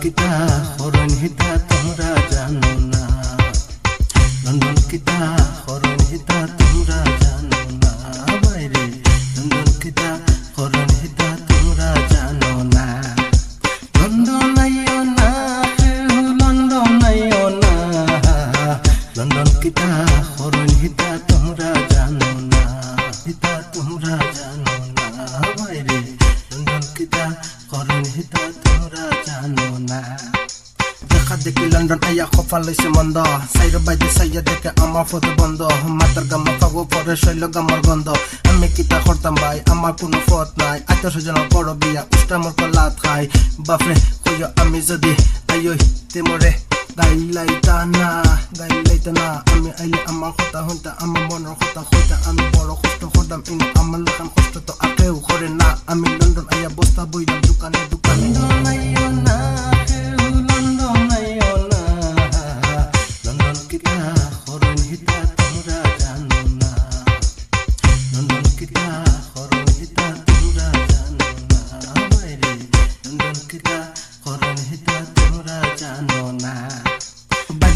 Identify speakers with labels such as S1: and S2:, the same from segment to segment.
S1: kita horon hita তোমরা জানো না লন্ডন kita horon hita তোমরা জানো না বাইরে লন্ডন kita horon hita তোমরা জানো না লন্ডন আইও না লন্ডন আইও না লন্ডন kita horon hita তোমরা জানো না hita তোমরা জানো না বাইরে লন্ডন kita horon hita তোমরা জানো না দেখা দেখি লন্ডন আইয়া খোফা লইছে মন্দ সাইর বাইদে সাইয়া দেখে আমার ফটো বন্ধ মাতার গামা পাগো পরে শৈল গামার গন্ধ আমি কিতা করতাম ভাই আমার কোনো ফট নাই আত্মীয় স্বজনের বড় বিয়া উষ্টা মোর কলাত খাই বাপরে কইও আমি যদি আইও তেমরে গাইলাইতা না আমি আইলে আমার কথা হইতা আমার মনের কথা হইতা আমি বড় কষ্ট করতাম ইনো আমার লেখান কষ্ট তো আকেও করে না আমি লন্ডন আইয়া বস্তা বইলাম দোকানে দোকানে আইও না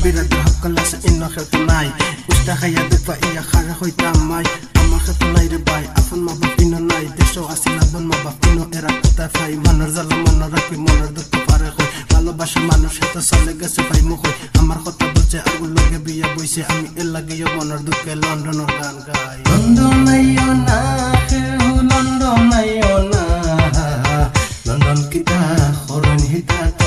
S1: Birado hakala sa ino khatunay Usta kaya dupa iya khara hoy tamay Ama khatunay rebay afan mabapino nay Desho asinabon mabapino era kuta fay Manar zala manar rakwi manar dukta pare hoy Valobasha manush heta sale gase fay mukhoy Amar khota bulche agun loge biya boise Ami illage yo manar dukke London or gan gay London ayo na London ayo na London kita horon hita